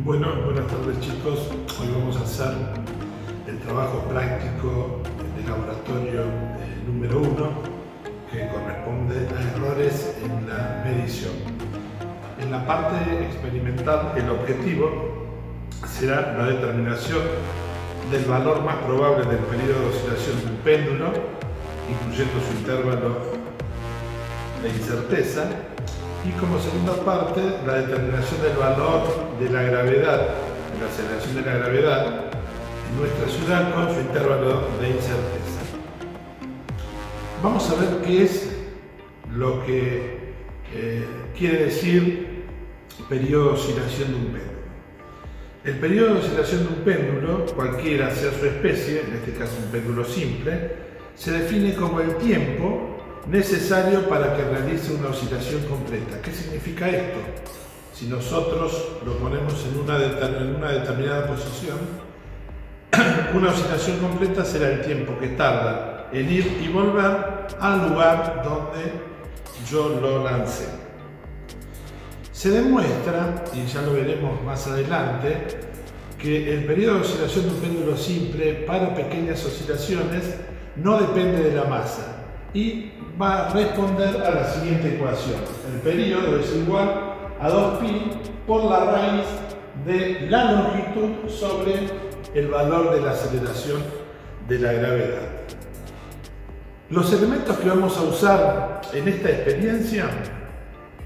Bueno, buenas tardes chicos. Hoy vamos a hacer el trabajo práctico de laboratorio número 1 que corresponde a errores en la medición. En la parte experimental, el objetivo será la determinación del valor más probable del periodo de oscilación de un péndulo, incluyendo su intervalo de incerteza, y como segunda parte, la determinación del valor de la gravedad, de la aceleración de la gravedad en nuestra ciudad con su intervalo de incerteza. Vamos a ver qué es lo que quiere decir periodo de oscilación de un péndulo. El periodo de oscilación de un péndulo, cualquiera sea su especie, en este caso un péndulo simple, se define como el tiempo necesario para que realice una oscilación completa. ¿Qué significa esto? Si nosotros lo ponemos en una determinada posición, una oscilación completa será el tiempo que tarda en ir y volver al lugar donde yo lo lancé. Se demuestra, y ya lo veremos más adelante, que el periodo de oscilación de un péndulo simple para pequeñas oscilaciones no depende de la masa y va a responder a la siguiente ecuación. El periodo es igual a 2pi por la raíz de la longitud sobre el valor de la aceleración de la gravedad. Los elementos que vamos a usar en esta experiencia,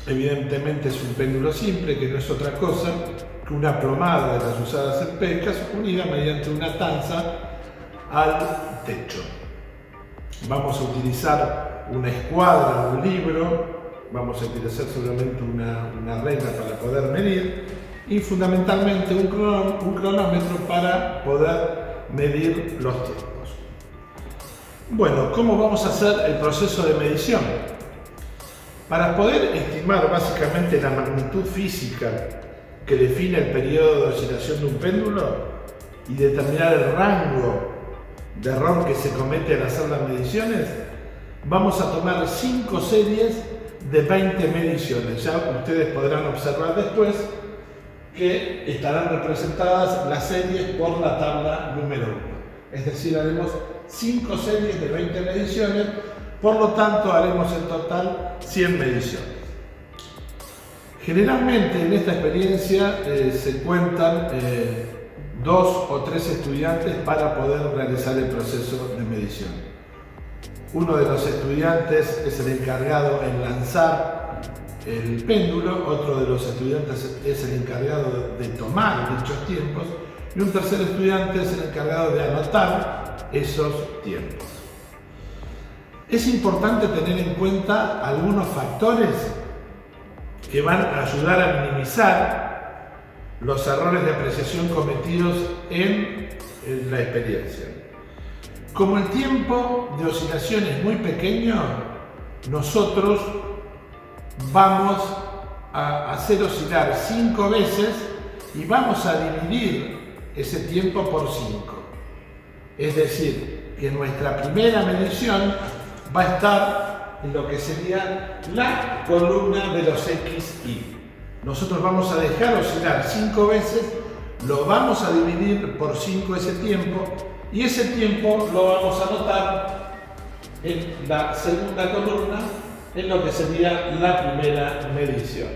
evidentemente es un péndulo simple, que no es otra cosa que una plomada de las usadas en pescas unida mediante una tanza al techo. Vamos a utilizar una escuadra, un libro, vamos a utilizar seguramente una regla para poder medir y fundamentalmente un cronómetro para poder medir los tiempos. Bueno, ¿cómo vamos a hacer el proceso de medición? Para poder estimar básicamente la magnitud física que define el periodo de oscilación de un péndulo y determinar el rango de error que se comete al hacer las mediciones, vamos a tomar 5 series de 20 mediciones. Ya ustedes podrán observar después que estarán representadas las series por la tabla número 1. Es decir, haremos 5 series de 20 mediciones, por lo tanto haremos en total 100 mediciones. Generalmente en esta experiencia se cuentan 2 o 3 estudiantes para poder realizar el proceso de medición. Uno de los estudiantes es el encargado en lanzar el péndulo, otro de los estudiantes es el encargado de tomar dichos tiempos y un tercer estudiante es el encargado de anotar esos tiempos. Es importante tener en cuenta algunos factores que van a ayudar a minimizar los errores de apreciación cometidos en la experiencia. Como el tiempo de oscilación es muy pequeño, nosotros vamos a hacer oscilar 5 veces y vamos a dividir ese tiempo por 5. Es decir, que nuestra primera medición va a estar en lo que sería la columna de los XY. Nosotros vamos a dejar oscilar 5 veces, lo vamos a dividir por 5 ese tiempo y ese tiempo lo vamos a anotar en la segunda columna en lo que sería la primera medición.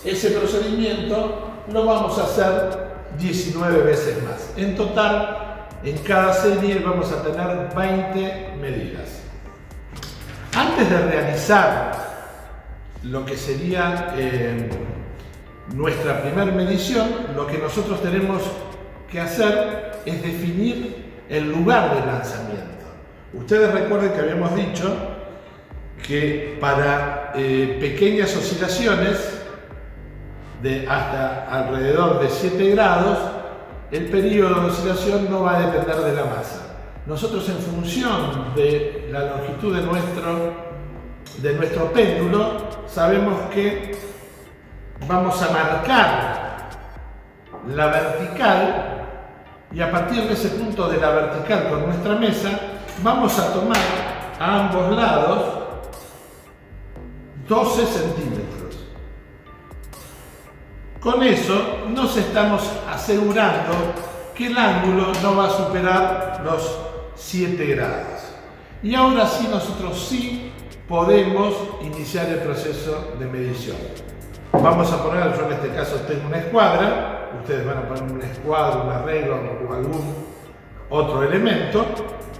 Ese procedimiento lo vamos a hacer 19 veces más. En total, en cada serie vamos a tener 20 medidas. Antes de realizar lo que sería nuestra primera medición, lo que nosotros tenemos que hacer es definir el lugar de lanzamiento. Ustedes recuerden que habíamos dicho que para pequeñas oscilaciones de hasta alrededor de 7 grados, el periodo de oscilación no va a depender de la masa. Nosotros, en función de la longitud de nuestro péndulo, sabemos que vamos a marcar la vertical y a partir de ese punto de la vertical con nuestra mesa vamos a tomar a ambos lados 12 centímetros. Con eso nos estamos asegurando que el ángulo no va a superar los 7 grados. Y ahora sí, nosotros sí podemos iniciar el proceso de medición. Vamos a poner, yo en este caso tengo una escuadra, ustedes van a poner una escuadra, una regla o algún otro elemento,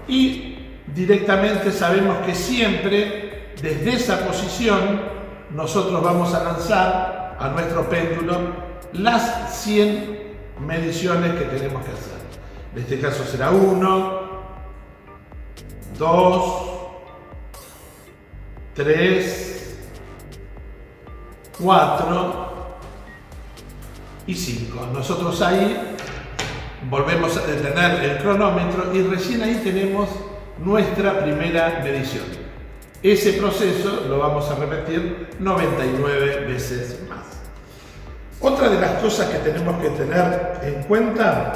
y directamente sabemos que siempre desde esa posición nosotros vamos a lanzar a nuestro péndulo las 100 mediciones que tenemos que hacer. En este caso será 1, 2, 3, 4 y 5. Nosotros ahí volvemos a detener el cronómetro y recién ahí tenemos nuestra primera medición. Ese proceso lo vamos a repetir 99 veces más. Otra de las cosas que tenemos que tener en cuenta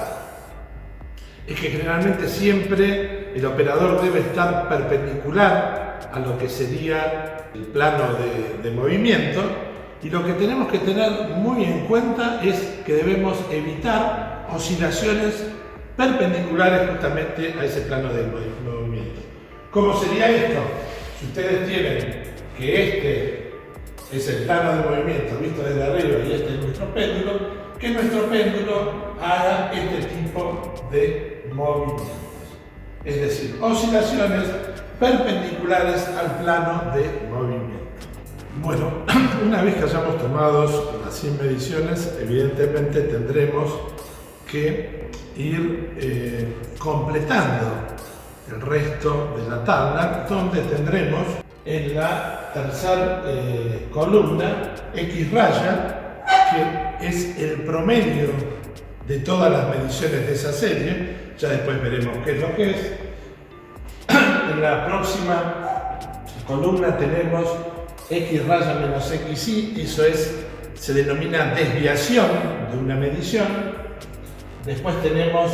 es que generalmente siempre el operador debe estar perpendicular a lo que sería el plano de movimiento, y lo que tenemos que tener muy en cuenta es que debemos evitar oscilaciones perpendiculares justamente a ese plano de movimiento. ¿Cómo sería esto? Si ustedes tienen que este es el plano de movimiento visto desde arriba y este es nuestro péndulo, que nuestro péndulo haga este tipo de movimientos. Es decir, oscilaciones perpendiculares al plano de movimiento. Bueno, una vez que hayamos tomado las 100 mediciones, evidentemente tendremos que ir completando el resto de la tabla, donde tendremos en la tercera columna X raya, que es el promedio de todas las mediciones de esa serie. Ya después veremos qué es lo que es. En la próxima columna tenemos X raya menos XY, eso se denomina desviación de una medición. Después tenemos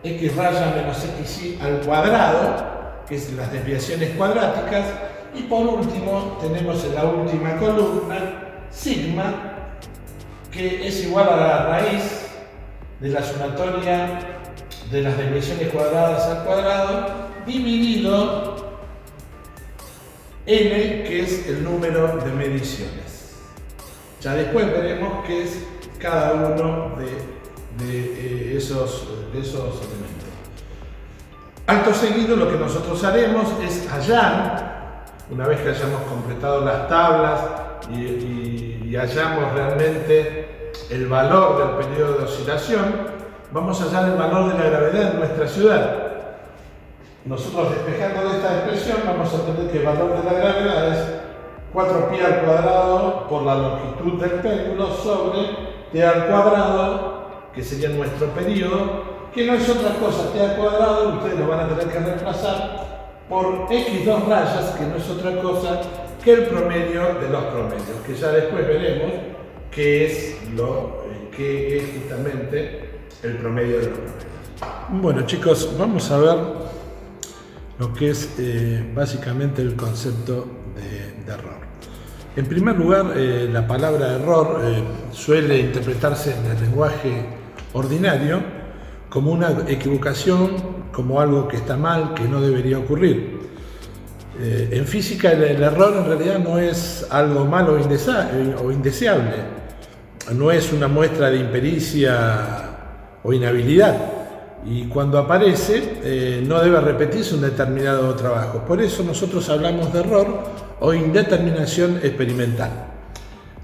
X raya menos XY al cuadrado, que es las desviaciones cuadráticas. Y por último tenemos en la última columna sigma, que es igual a la raíz de la sumatoria de las desviaciones cuadradas al cuadrado dividido n, que es el número de mediciones. Ya después veremos qué es cada uno de esos elementos. Acto seguido, lo que nosotros haremos es hallar, una vez que hayamos completado las tablas y hallamos realmente el valor del periodo de oscilación, vamos a hallar el valor de la gravedad en nuestra ciudad. Nosotros, despejando de esta expresión, vamos a tener que el valor de la gravedad es 4pi al cuadrado por la longitud del péndulo sobre t al cuadrado, que sería nuestro periodo, que no es otra cosa, t al cuadrado, ustedes lo van a tener que reemplazar por x2 rayas, que no es otra cosa que el promedio de los promedios, que ya después veremos qué es justamente el promedio de los promedios. Bueno, chicos, vamos a ver lo que es básicamente el concepto de error. En primer lugar, la palabra error suele interpretarse en el lenguaje ordinario como una equivocación, como algo que está mal, que no debería ocurrir. En física el error en realidad no es algo malo o indeseable, no es una muestra de impericia o inhabilidad, y cuando aparece no debe repetirse un determinado trabajo. Por eso nosotros hablamos de error o indeterminación experimental.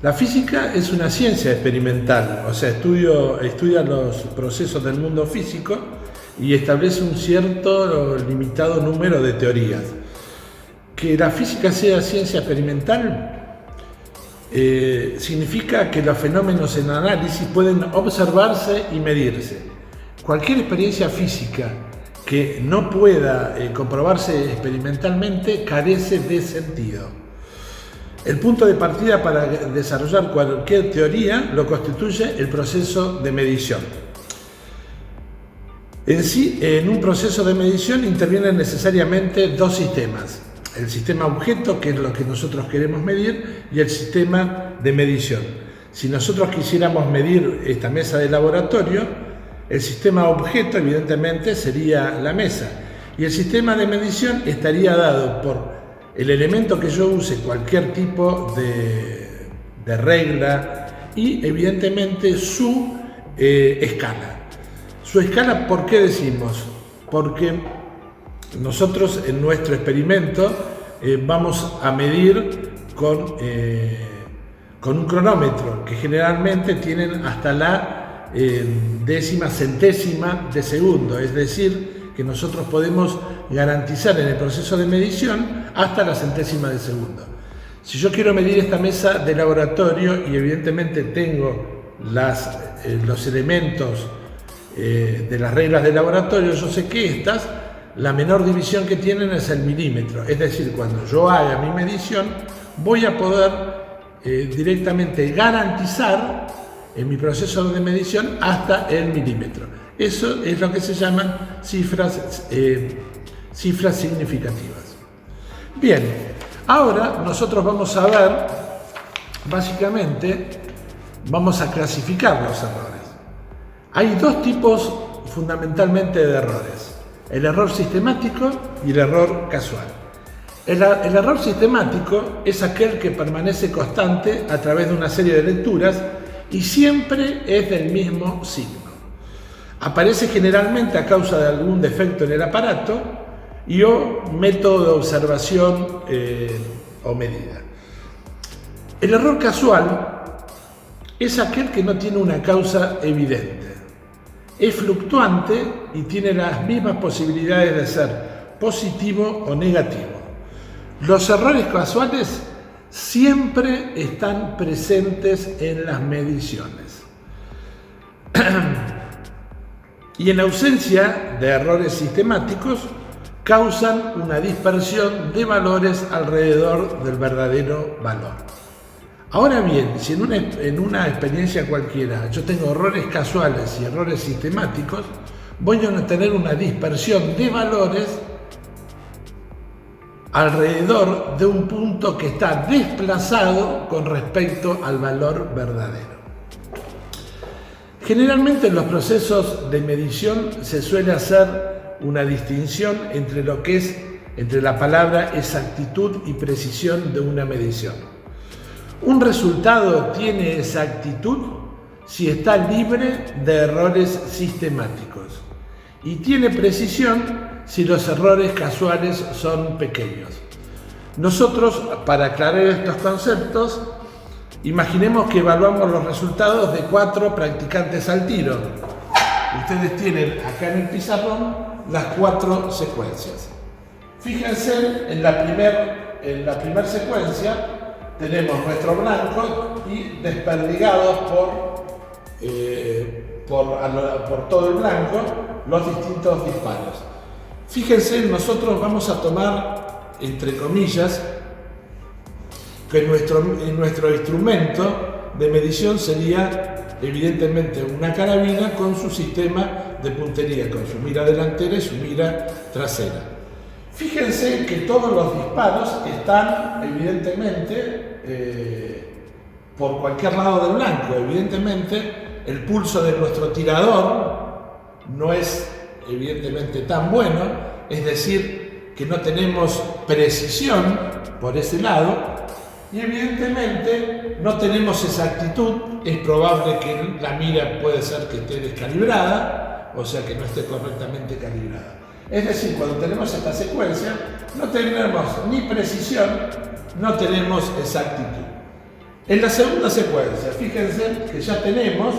La física es una ciencia experimental, o sea, estudia los procesos del mundo físico y establece un cierto limitado número de teorías. Que la física sea ciencia experimental significa que los fenómenos en análisis pueden observarse y medirse. Cualquier experiencia física que no pueda comprobarse experimentalmente carece de sentido. El punto de partida para desarrollar cualquier teoría lo constituye el proceso de medición. En sí, en un proceso de medición intervienen necesariamente dos sistemas: el sistema objeto, que es lo que nosotros queremos medir, y el sistema de medición. Si nosotros quisiéramos medir esta mesa de laboratorio, el sistema objeto evidentemente sería la mesa y el sistema de medición estaría dado por el elemento que yo use, cualquier tipo de regla y evidentemente su escala. Su escala, ¿por qué decimos? Porque nosotros en nuestro experimento vamos a medir con un cronómetro que generalmente tienen hasta la décima centésima de segundo, es decir, que nosotros podemos garantizar en el proceso de medición hasta la centésima de segundo. Si yo quiero medir esta mesa de laboratorio y evidentemente tengo los elementos de las reglas de laboratorio, yo sé que la menor división que tienen es el milímetro, es decir, cuando yo haga mi medición voy a poder directamente garantizar en mi proceso de medición hasta el milímetro. Eso es lo que se llaman cifras significativas. Bien, ahora nosotros vamos a ver, básicamente, vamos a clasificar los errores. Hay dos tipos fundamentalmente de errores: el error sistemático y el error casual. El error sistemático es aquel que permanece constante a través de una serie de lecturas y siempre es del mismo signo. Aparece generalmente a causa de algún defecto en el aparato y o método de observación o medida. El error casual es aquel que no tiene una causa evidente. Es fluctuante y tiene las mismas posibilidades de ser positivo o negativo. Los errores casuales siempre están presentes en las mediciones. Y en ausencia de errores sistemáticos, causan una dispersión de valores alrededor del verdadero valor. Ahora bien, si en una experiencia cualquiera yo tengo errores casuales y errores sistemáticos, voy a tener una dispersión de valores alrededor de un punto que está desplazado con respecto al valor verdadero. Generalmente en los procesos de medición se suele hacer una distinción entre la palabra exactitud y precisión de una medición. Un resultado tiene exactitud si está libre de errores sistemáticos y tiene precisión si los errores casuales son pequeños. Nosotros, para aclarar estos conceptos, imaginemos que evaluamos los resultados de 4 practicantes al tiro. Ustedes tienen acá en el pizarrón las 4 secuencias. Fíjense en la primera secuencia tenemos nuestro blanco y desperdigados por todo el blanco los distintos disparos. Fíjense, nosotros vamos a tomar, entre comillas, que nuestro instrumento de medición sería evidentemente una carabina con su sistema de puntería, con su mira delantera y su mira trasera. Fíjense que todos los disparos están evidentemente por cualquier lado del blanco. Evidentemente el pulso de nuestro tirador no es evidentemente tan bueno, es decir, que no tenemos precisión por ese lado y evidentemente no tenemos exactitud. Es probable que la mira puede ser que esté descalibrada, o sea que no esté correctamente calibrada. Es decir, cuando tenemos esta secuencia no tenemos ni precisión, no tenemos exactitud. En la segunda secuencia, fíjense que ya tenemos,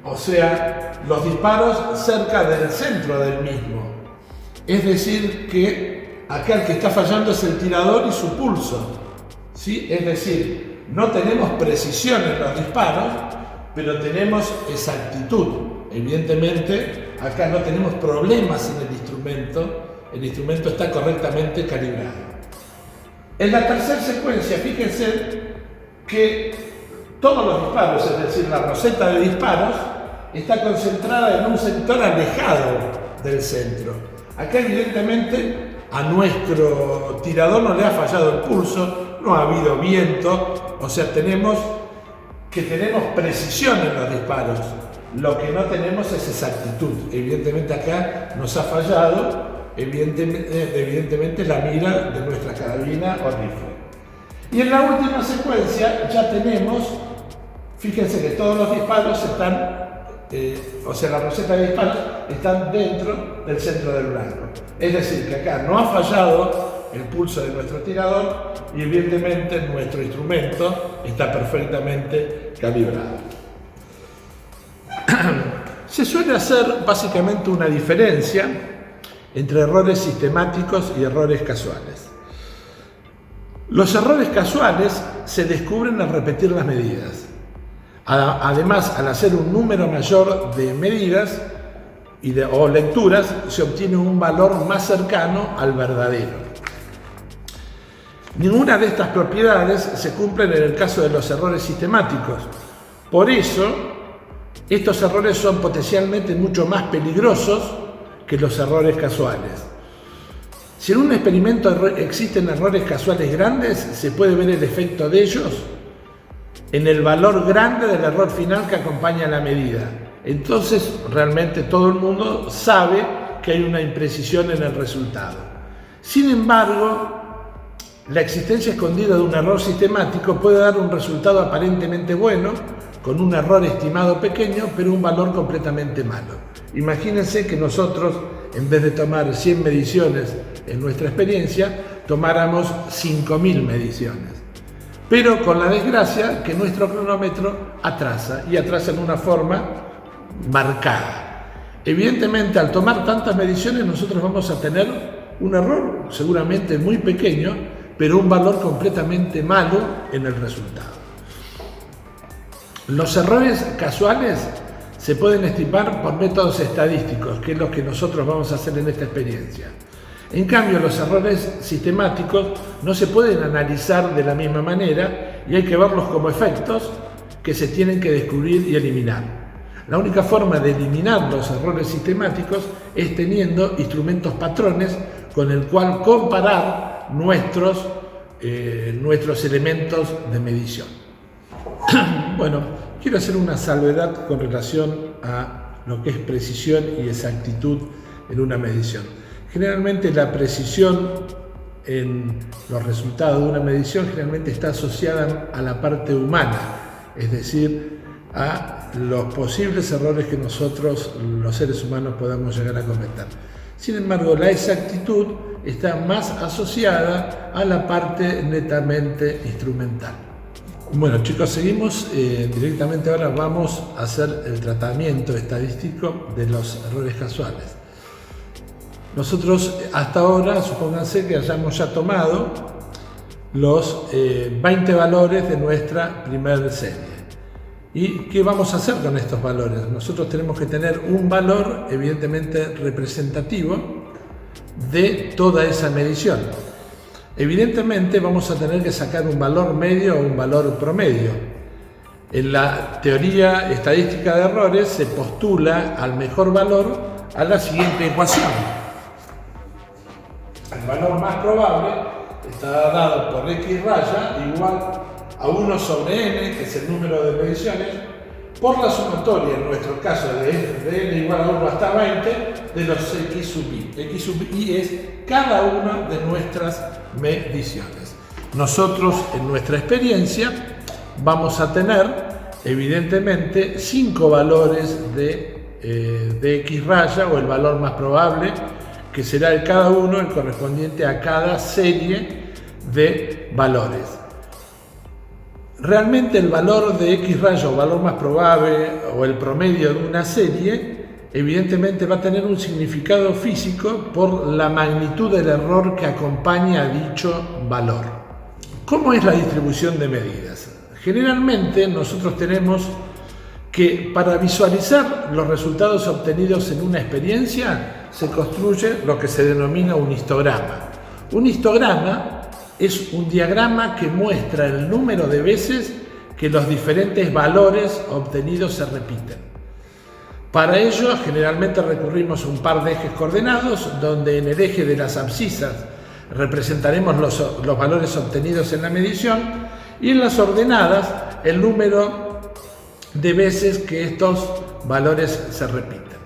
o sea, los disparos cerca del centro del mismo. Es decir, que acá el que está fallando es el tirador y su pulso, ¿sí? Es decir, no tenemos precisión en los disparos, pero tenemos exactitud. Evidentemente, acá no tenemos problemas en el instrumento está correctamente calibrado. En la tercera secuencia, fíjense que todos los disparos, es decir, la roseta de disparos, está concentrada en un sector alejado del centro. Acá evidentemente a nuestro tirador no le ha fallado el pulso, no ha habido viento, o sea, tenemos que tenemos precisión en los disparos. Lo que no tenemos es exactitud. Evidentemente acá nos ha fallado, evidentemente la mira de nuestra carabina o rifle. Y en la última secuencia ya tenemos, fíjense que todos los disparos están, la roseta de disparos están dentro del centro del blanco. Es decir, que acá no ha fallado el pulso de nuestro tirador y evidentemente nuestro instrumento está perfectamente calibrado. Se suele hacer básicamente una diferencia entre errores sistemáticos y errores casuales. Los errores casuales se descubren al repetir las medidas. Además, al hacer un número mayor de medidas o lecturas, se obtiene un valor más cercano al verdadero. Ninguna de estas propiedades se cumplen en el caso de los errores sistemáticos. Por eso, estos errores son potencialmente mucho más peligrosos que los errores casuales. Si en un experimento existen errores casuales grandes, se puede ver el efecto de ellos en el valor grande del error final que acompaña la medida. Entonces, realmente todo el mundo sabe que hay una imprecisión en el resultado. Sin embargo, la existencia escondida de un error sistemático puede dar un resultado aparentemente bueno, con un error estimado pequeño, pero un valor completamente malo. Imagínense que nosotros, en vez de tomar 100 mediciones en nuestra experiencia, tomáramos 5.000 mediciones. Pero con la desgracia que nuestro cronómetro atrasa, y atrasa en una forma marcada. Evidentemente, al tomar tantas mediciones, nosotros vamos a tener un error seguramente muy pequeño, pero un valor completamente malo en el resultado. Los errores casuales se pueden estimar por métodos estadísticos, que es lo que nosotros vamos a hacer en esta experiencia. En cambio, los errores sistemáticos no se pueden analizar de la misma manera y hay que verlos como efectos que se tienen que descubrir y eliminar. La única forma de eliminar los errores sistemáticos es teniendo instrumentos patrones con el cual comparar nuestros elementos de medición. Bueno, quiero hacer una salvedad con relación a lo que es precisión y exactitud en una medición. Generalmente la precisión en los resultados de una medición generalmente está asociada a la parte humana, es decir, a los posibles errores que nosotros, los seres humanos, podamos llegar a cometer. Sin embargo, la exactitud está más asociada a la parte netamente instrumental. Bueno, chicos, seguimos directamente. Ahora vamos a hacer el tratamiento estadístico de los errores casuales. Nosotros hasta ahora, supónganse que hayamos ya tomado los 20 valores de nuestra primera serie. ¿Y qué vamos a hacer con estos valores? Nosotros tenemos que tener un valor evidentemente representativo de toda esa medición. Evidentemente vamos a tener que sacar un valor medio o un valor promedio. En la teoría estadística de errores se postula al mejor valor a la siguiente ecuación. El valor más probable está dado por X raya igual a 1 sobre n, que es el número de mediciones, por la sumatoria, en nuestro caso de n igual a 1 hasta 20, de los x sub i. X sub i es cada una de nuestras mediciones. Nosotros, en nuestra experiencia, vamos a tener, evidentemente, 5 valores de x raya, o el valor más probable, que será el cada uno, el correspondiente a cada serie de valores. Realmente el valor de x raya o valor más probable o el promedio de una serie evidentemente va a tener un significado físico por la magnitud del error que acompaña a dicho valor. ¿Cómo es la distribución de medidas? Generalmente nosotros tenemos que para visualizar los resultados obtenidos en una experiencia se construye lo que se denomina un histograma. Un histograma es un diagrama que muestra el número de veces que los diferentes valores obtenidos se repiten. Para ello, generalmente recurrimos a un par de ejes coordenados, donde en el eje de las abscisas representaremos los valores obtenidos en la medición, y en las ordenadas el número de veces que estos valores se repiten.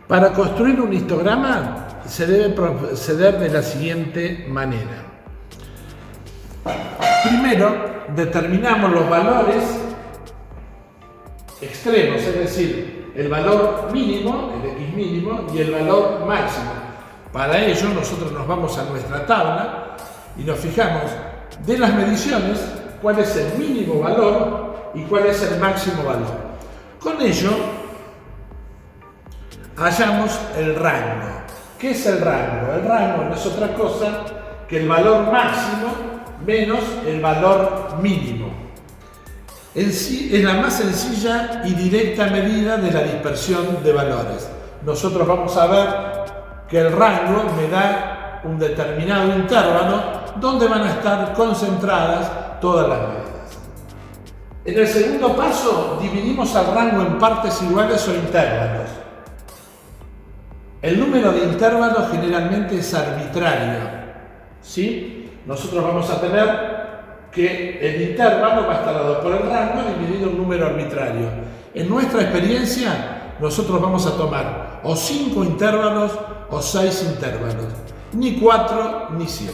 Para construir un histograma se debe proceder de la siguiente manera. Primero, determinamos los valores extremos, es decir, el valor mínimo, el X mínimo, y el valor máximo. Para ello, nosotros nos vamos a nuestra tabla y nos fijamos de las mediciones cuál es el mínimo valor y cuál es el máximo valor. Con ello, hallamos el rango. ¿Qué es el rango? El rango no es otra cosa que el valor máximo menos el valor mínimo. En sí es la más sencilla y directa medida de la dispersión de valores. Nosotros vamos a ver que el rango me da un determinado intervalo donde van a estar concentradas todas las medidas. En el segundo paso dividimos al rango en partes iguales o intervalos. El número de intervalos generalmente es arbitrario, ¿sí? Nosotros vamos a tener que el intervalo va a estar dado por el rango dividido en un número arbitrario. En nuestra experiencia, nosotros vamos a tomar o 5 intervalos o 6 intervalos, ni 4 ni 7.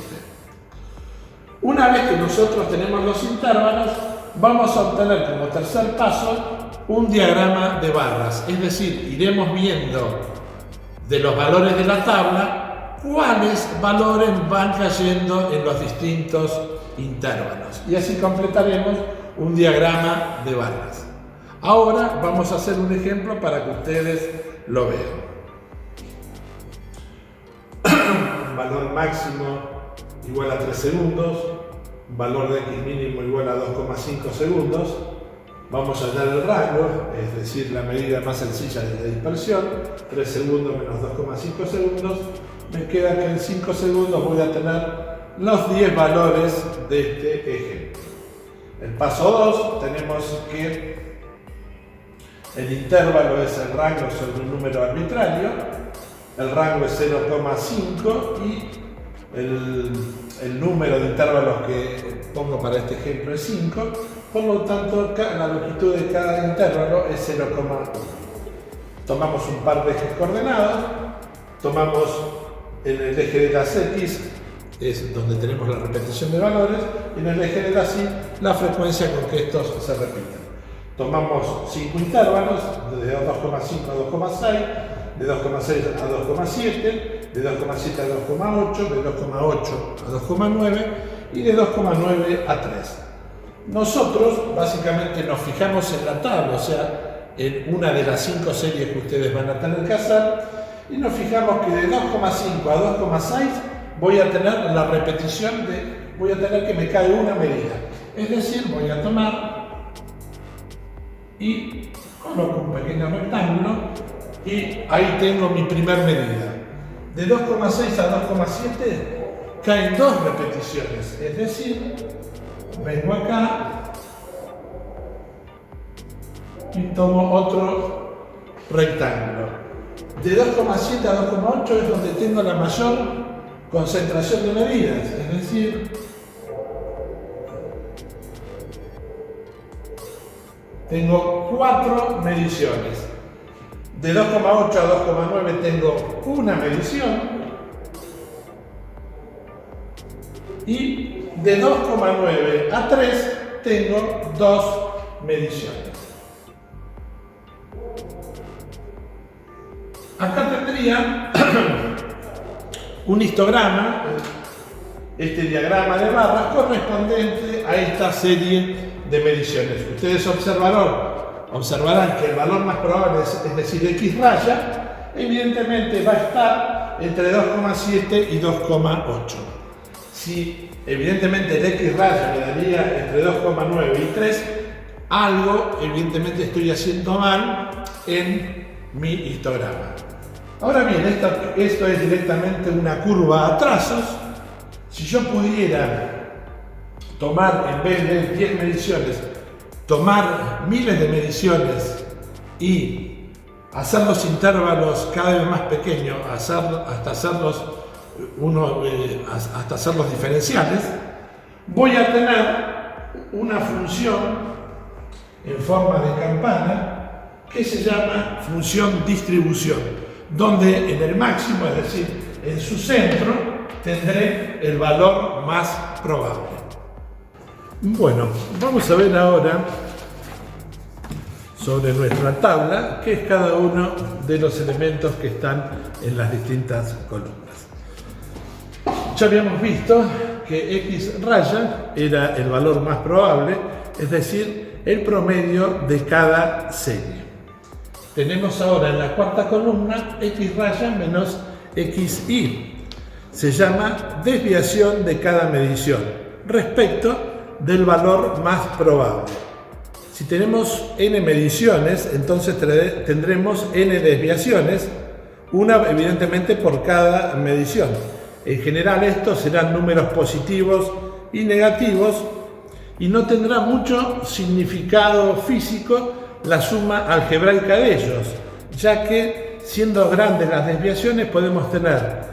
Una vez que nosotros tenemos los intervalos, vamos a obtener como tercer paso un diagrama de barras, es decir, iremos viendo de los valores de la tabla cuáles valores van cayendo en los distintos intervalos. Y así completaremos un diagrama de barras. Ahora vamos a hacer un ejemplo para que ustedes lo vean. Un valor máximo igual a 3 segundos, un valor de X mínimo igual a 2,5 segundos. Vamos a hallar el rango, es decir, la medida más sencilla de la dispersión, 3 segundos menos 2,5 segundos. Me queda que en 5 segundos voy a tener los 10 valores de este ejemplo. El paso 2, tenemos que el intervalo es el rango sobre un número arbitrario, el rango es 0,5 y el número de intervalos que pongo para este ejemplo es 5, por lo tanto la longitud de cada intervalo es 0,1. Tomamos un par de ejes coordenados, tomamos en el eje de las X, es donde tenemos la repetición de valores, y en el eje de las Y la frecuencia con que estos se repiten. Tomamos 5 intervalos, de 2,5 a 2,6, de 2,6 a 2,7, de 2,7 a 2,8, de 2,8 a 2,9 y de 2,9 a 3. Nosotros básicamente nos fijamos en la tabla, o sea, en una de las 5 series que ustedes van a tener que hacer, y nos fijamos que de 2,5 a 2,6 voy a tener la repetición voy a tener que me cae una medida. Es decir, voy a tomar y coloco un pequeño rectángulo y ahí tengo mi primer medida. De 2,6 a 2,7 caen 2 repeticiones, es decir, vengo acá y tomo otro rectángulo. De 2,7 a 2,8 es donde tengo la mayor concentración de medidas, es decir, tengo 4 mediciones. De 2,8 a 2,9 tengo una medición y de 2,9 a 3 tengo 2 mediciones. Acá tendría un histograma, este diagrama de barras correspondiente a esta serie de mediciones. Ustedes observarán que el valor más probable es decir, X raya, evidentemente va a estar entre 2,7 y 2,8. Si evidentemente el X raya me daría entre 2,9 y 3, algo evidentemente estoy haciendo mal en mi histograma. Ahora bien, esto es directamente una curva a trazos. Si yo pudiera tomar, en vez de 10 mediciones, tomar miles de mediciones y hacer los intervalos cada vez más pequeños, hasta hacerlos diferenciales, voy a tener una función en forma de campana que se llama función distribución, donde en el máximo, es decir, en su centro, tendré el valor más probable. Bueno, vamos a ver ahora sobre nuestra tabla qué es cada uno de los elementos que están en las distintas columnas. Ya habíamos visto que X raya era el valor más probable, es decir, el promedio de cada serie. Tenemos ahora en la cuarta columna X raya menos XY. Se llama desviación de cada medición respecto del valor más probable. Si tenemos n mediciones, entonces tendremos n desviaciones, una evidentemente por cada medición. En general estos serán números positivos y negativos y no tendrá mucho significado físico la suma algebraica de ellos, ya que siendo grandes las desviaciones podemos tener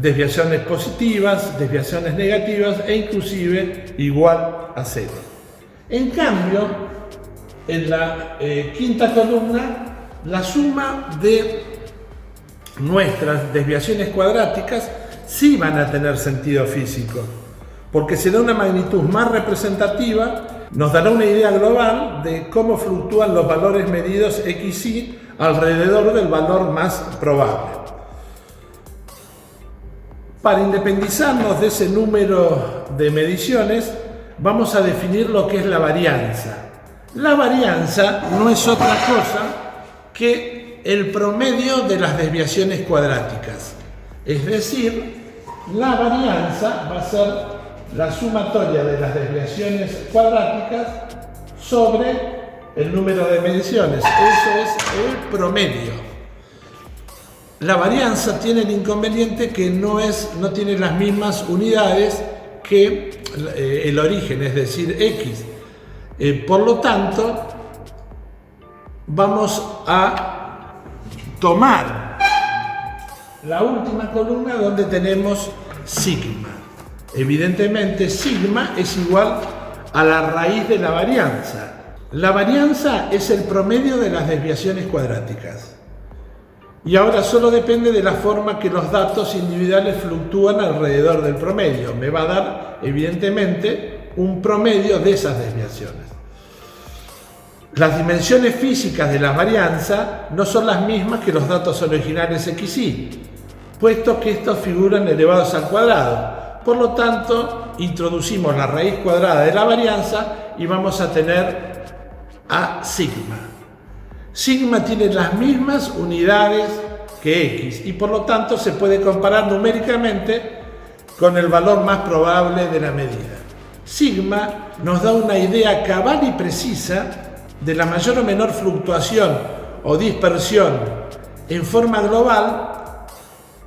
desviaciones positivas, desviaciones negativas e inclusive igual a cero. En cambio, en la quinta columna, la suma de nuestras desviaciones cuadráticas sí van a tener sentido físico, porque será una magnitud más representativa, nos dará una idea global de cómo fluctúan los valores medidos XY alrededor del valor más probable. Para independizarnos de ese número de mediciones, vamos a definir lo que es la varianza. La varianza no es otra cosa que el promedio de las desviaciones cuadráticas. Es decir, la varianza va a ser la sumatoria de las desviaciones cuadráticas sobre el número de mediciones. Eso es el promedio. La varianza tiene el inconveniente que no tiene las mismas unidades que el origen, es decir, X. Por lo tanto, vamos a tomar la última columna donde tenemos sigma. Evidentemente, sigma es igual a la raíz de la varianza. La varianza es el promedio de las desviaciones cuadráticas. Y ahora solo depende de la forma que los datos individuales fluctúan alrededor del promedio. Me va a dar, evidentemente, un promedio de esas desviaciones. Las dimensiones físicas de la varianza no son las mismas que los datos originales XY, puesto que estos figuran elevados al cuadrado. Por lo tanto, introducimos la raíz cuadrada de la varianza y vamos a tener a sigma. Sigma tiene las mismas unidades que X y por lo tanto se puede comparar numéricamente con el valor más probable de la medida. Sigma nos da una idea cabal y precisa de la mayor o menor fluctuación o dispersión en forma global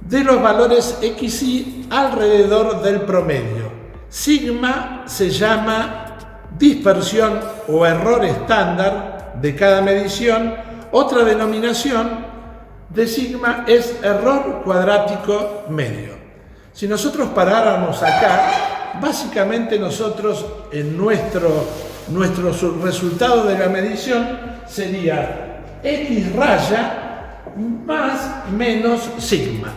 de los valores XY alrededor del promedio. Sigma se llama dispersión o error estándar de cada medición. Otra denominación de sigma es error cuadrático medio. Si nosotros paráramos acá, básicamente nosotros en nuestro resultado de la medición sería X raya más menos sigma.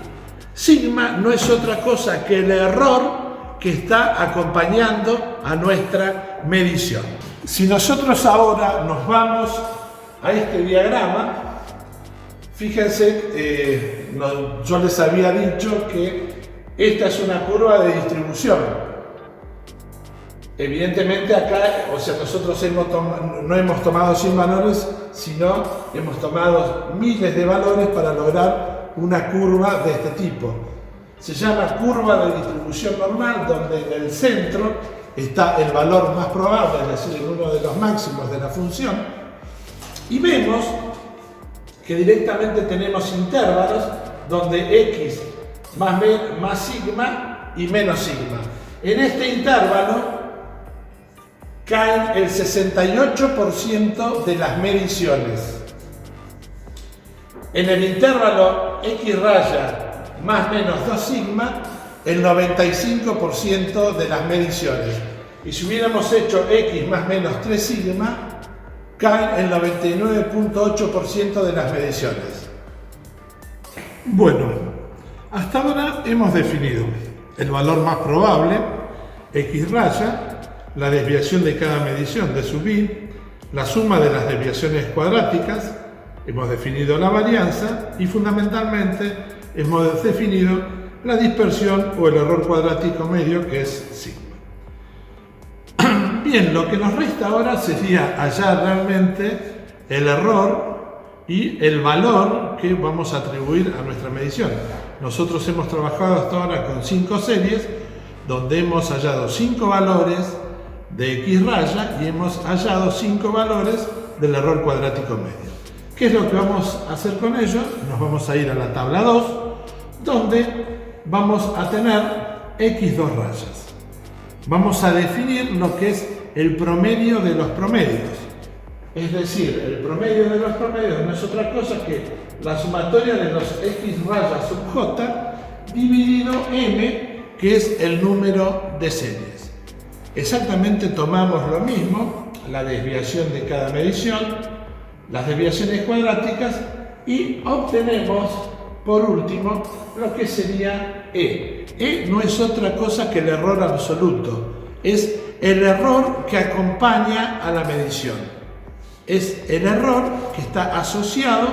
Sigma no es otra cosa que el error que está acompañando a nuestra medición. Si nosotros ahora nos vamos a este diagrama, fíjense, yo les había dicho que esta es una curva de distribución. Evidentemente acá, nosotros no hemos tomado 100 valores, sino hemos tomado miles de valores para lograr una curva de este tipo. Se llama curva de distribución normal, donde en el centro está el valor más probable, es decir, uno de los máximos de la función, y vemos que directamente tenemos intervalos donde X más sigma y menos sigma. En este intervalo caen el 68% de las mediciones. En el intervalo X raya más menos 2 sigma, el 95% de las mediciones. Y si hubiéramos hecho X más menos 3 sigma, caen el 99.8% de las mediciones. Bueno, hasta ahora hemos definido el valor más probable, X raya, la desviación de cada medición de sub i, la suma de las desviaciones cuadráticas, hemos definido la varianza y fundamentalmente hemos definido la dispersión o el error cuadrático medio, que es sigma. Bien, lo que nos resta ahora sería hallar realmente el error y el valor que vamos a atribuir a nuestra medición. Nosotros hemos trabajado hasta ahora con 5 series donde hemos hallado 5 valores de X raya y hemos hallado 5 valores del error cuadrático medio. ¿Qué es lo que vamos a hacer con ello? Nos vamos a ir a la tabla 2, donde vamos a tener X2 rayas. Vamos a definir lo que es el promedio de los promedios. Es decir, el promedio de los promedios no es otra cosa que la sumatoria de los X rayas sub J dividido M, que es el número de series. Exactamente tomamos lo mismo, la desviación de cada medición, las desviaciones cuadráticas y obtenemos por último lo que sería E. E no es otra cosa que el error absoluto, es el error que acompaña a la medición. Es el error que está asociado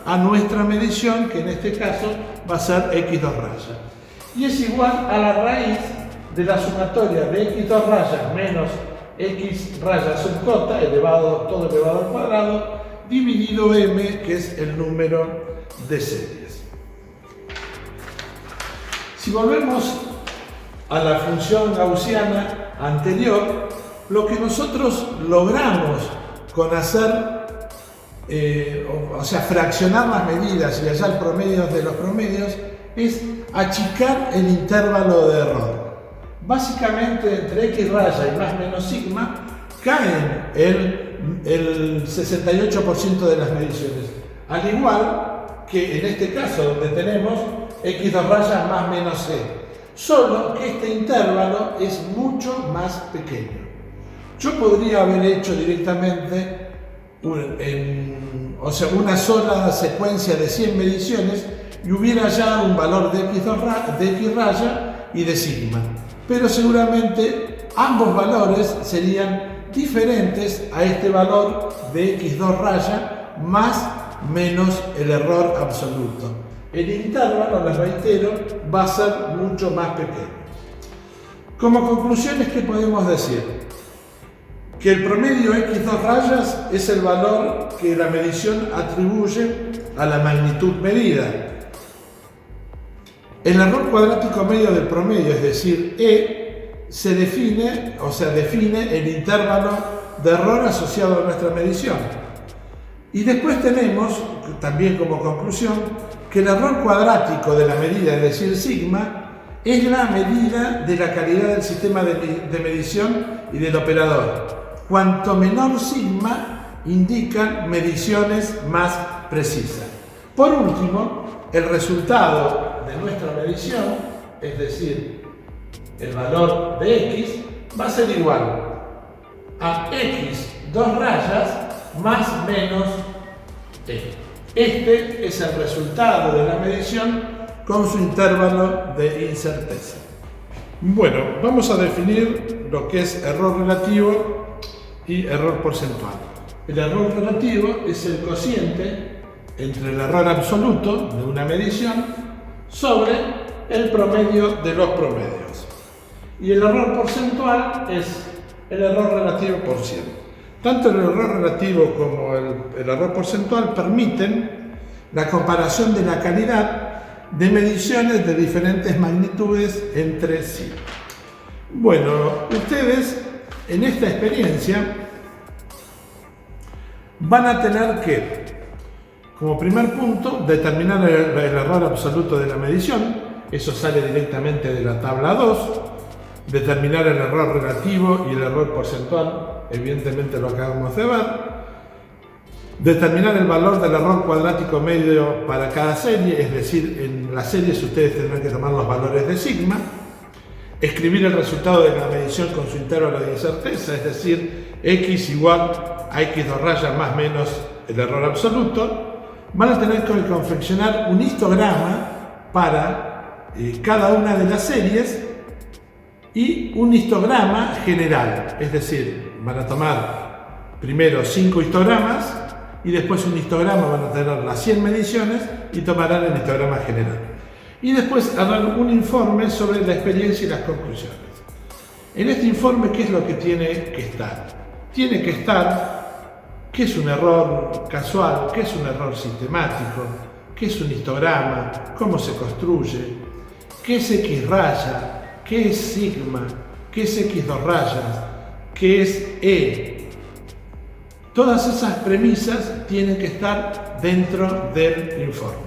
a nuestra medición, que en este caso va a ser X2 rayas. Y es igual a la raíz de la sumatoria de X2 rayas menos X rayas sub J, todo elevado al cuadrado, dividido M, que es el número de series. Si volvemos a la función gaussiana anterior, lo que nosotros logramos con hacer, fraccionar las medidas y hallar promedios de los promedios, es achicar el intervalo de error. Básicamente, entre X raya y más menos sigma, caen el 68% de las mediciones. Al igual que en este caso, donde tenemos X2 rayas más menos C. Solo que este intervalo es mucho más pequeño. Yo podría haber hecho directamente una sola secuencia de 100 mediciones y hubiera hallado un valor de X raya y de sigma. Pero seguramente ambos valores serían diferentes a este valor de X2 raya más menos el error absoluto. El intervalo, les reitero, va a ser mucho más pequeño. Como conclusiones, ¿qué podemos decir? Que el promedio X2 rayas es el valor que la medición atribuye a la magnitud medida. El error cuadrático medio del promedio, es decir, E, define el intervalo de error asociado a nuestra medición. Y después tenemos, también como conclusión, que el error cuadrático de la medida, es decir, sigma, es la medida de la calidad del sistema de medición y del operador. Cuanto menor sigma, indican mediciones más precisas. Por último, el resultado de nuestra medición, es decir, el valor de X, va a ser igual a X2 rayas más menos E. Este es el resultado de la medición con su intervalo de incerteza. Bueno, vamos a definir lo que es error relativo y error porcentual. El error relativo es el cociente entre el error absoluto de una medición sobre el promedio de los promedios. Y el error porcentual es el error relativo por 100. Tanto el error relativo como el error porcentual permiten la comparación de la calidad de mediciones de diferentes magnitudes entre sí. Bueno, ustedes en esta experiencia van a tener que, como primer punto, determinar el error absoluto de la medición. Eso sale directamente de la tabla 2. Determinar el error relativo y el error porcentual. Evidentemente lo acabamos de ver. Determinar el valor del error cuadrático medio para cada serie, es decir, en las series ustedes tendrán que tomar los valores de sigma. Escribir el resultado de la medición con su intervalo de incerteza, es decir, X igual a x2 rayas más menos el error absoluto, van a tener que confeccionar un histograma para cada una de las series y un histograma general, es decir, van a tomar primero 5 histogramas y después un histograma, van a tener las 100 mediciones y tomarán el histograma general. Y después harán un informe sobre la experiencia y las conclusiones. En este informe, ¿qué es lo que tiene que estar? Tiene que estar qué es un error casual, qué es un error sistemático, qué es un histograma, cómo se construye, qué es X raya, qué es sigma, qué es X2 rayas, qué es E. Todas esas premisas tienen que estar dentro del informe.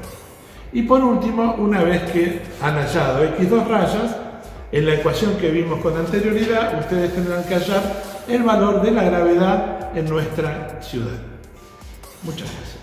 Y por último, una vez que han hallado X2 rayas, en la ecuación que vimos con anterioridad, ustedes tendrán que hallar el valor de la gravedad en nuestra ciudad. Muchas gracias.